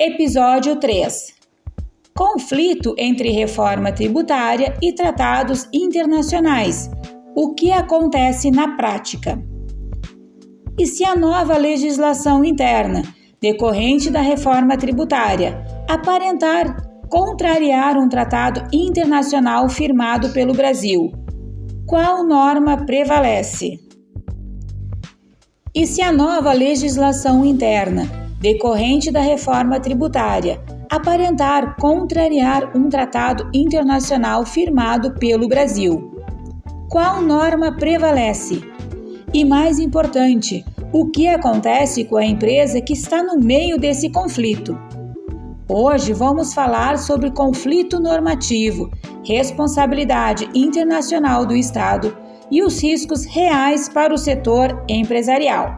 Episódio 3. Conflito entre reforma tributária e tratados internacionais. O que acontece na prática? E se a nova legislação interna, decorrente da reforma tributária, aparentar contrariar um tratado internacional firmado pelo Brasil? Qual norma prevalece? E se a nova legislação interna, decorrente da reforma tributária, aparentar contrariar um tratado internacional firmado pelo Brasil? Qual norma prevalece? E mais importante, o que acontece com a empresa que está no meio desse conflito? Hoje vamos falar sobre conflito normativo, responsabilidade internacional do Estado e os riscos reais para o setor empresarial.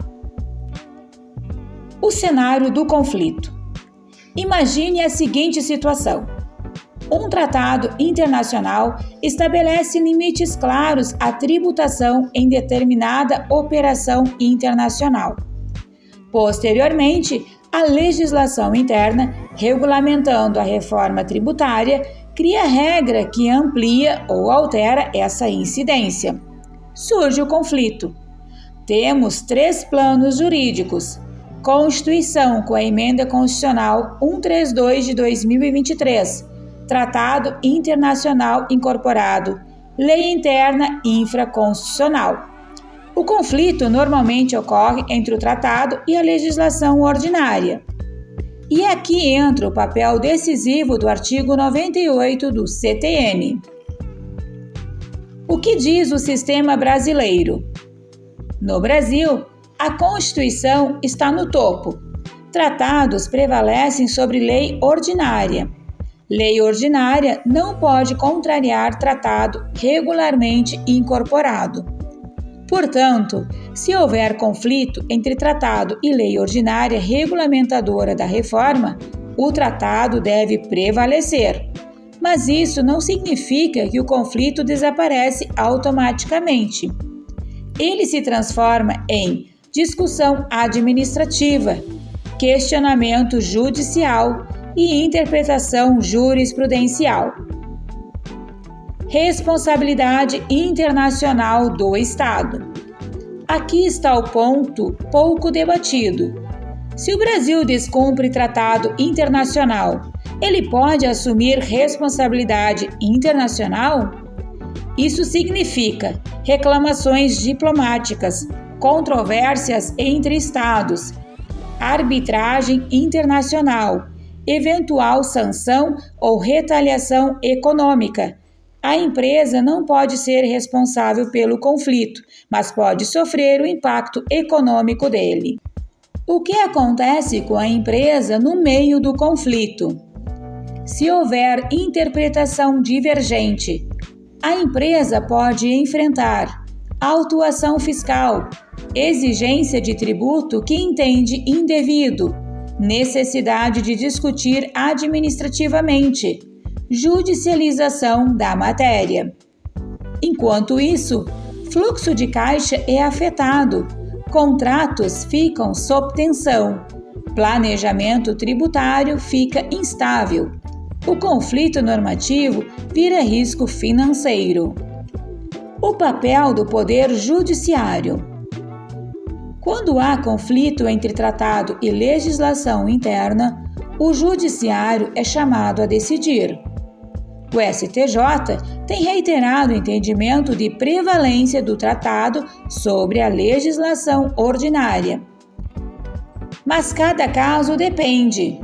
O cenário do conflito. Imagine a seguinte situação. Um tratado internacional estabelece limites claros à tributação em determinada operação internacional. Posteriormente, a legislação interna, regulamentando a reforma tributária, cria regra que amplia ou altera essa incidência. Surge o conflito. Temos 3 planos jurídicos: Constituição com a Emenda Constitucional 132 de 2023, Tratado Internacional Incorporado, Lei Interna Infraconstitucional. O conflito normalmente ocorre entre o tratado e a legislação ordinária. E aqui entra o papel decisivo do artigo 98 do CTN. O que diz o sistema brasileiro? No Brasil, a Constituição está no topo. Tratados prevalecem sobre lei ordinária. Lei ordinária não pode contrariar tratado regularmente incorporado. Portanto, se houver conflito entre tratado e lei ordinária regulamentadora da reforma, o tratado deve prevalecer. Mas isso não significa que o conflito desaparece automaticamente. Ele se transforma em discussão administrativa, questionamento judicial e interpretação jurisprudencial. Responsabilidade internacional do Estado. Aqui está o ponto pouco debatido. Se o Brasil descumpre tratado internacional, ele pode assumir responsabilidade internacional? Isso significa reclamações diplomáticas, controvérsias entre Estados, arbitragem internacional, eventual sanção ou retaliação econômica. A empresa não pode ser responsável pelo conflito, mas pode sofrer o impacto econômico dele. O que acontece com a empresa no meio do conflito? Se houver interpretação divergente, a empresa pode enfrentar autuação fiscal, exigência de tributo que entende indevido, necessidade de discutir administrativamente, judicialização da matéria. Enquanto isso, fluxo de caixa é afetado, contratos ficam sob tensão, planejamento tributário fica instável. O conflito normativo vira risco financeiro. O papel do Poder Judiciário. Quando há conflito entre tratado e legislação interna, o Judiciário é chamado a decidir. O STJ tem reiterado o entendimento de prevalência do tratado sobre a legislação ordinária. Mas cada caso depende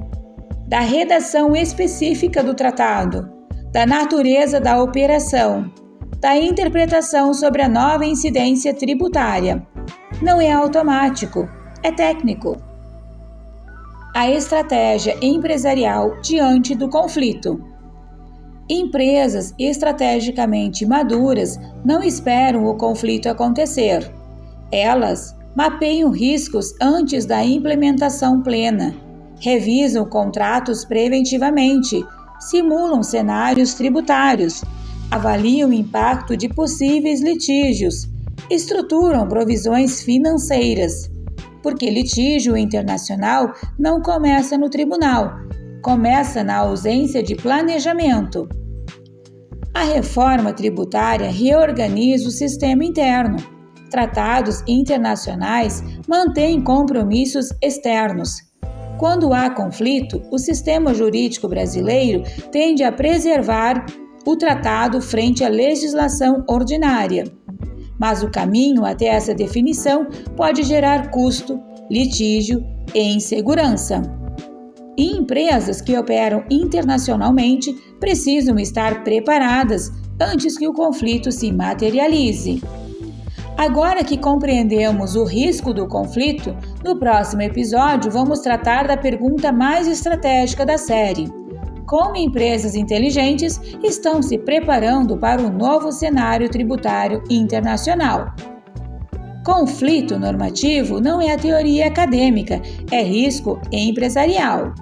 da redação específica do tratado, da natureza da operação, da interpretação sobre a nova incidência tributária. Não é automático, é técnico. A estratégia empresarial diante do conflito. Empresas estrategicamente maduras não esperam o conflito acontecer. Elas mapeiam riscos antes da implementação plena, revisam contratos preventivamente, simulam cenários tributários, avaliam o impacto de possíveis litígios, estruturam provisões financeiras. porque litígio internacional não começa no tribunal, começa na ausência de planejamento. A reforma tributária reorganiza o sistema interno. Tratados internacionais mantêm compromissos externos. Quando há conflito, o sistema jurídico brasileiro tende a preservar o tratado frente à legislação ordinária. Mas o caminho até essa definição pode gerar custo, litígio e insegurança. E empresas que operam internacionalmente precisam estar preparadas antes que o conflito se materialize. Agora que compreendemos o risco do conflito, no próximo episódio vamos tratar da pergunta mais estratégica da série: como empresas inteligentes estão se preparando para o novo cenário tributário internacional? Conflito normativo não é a teoria acadêmica, é risco empresarial.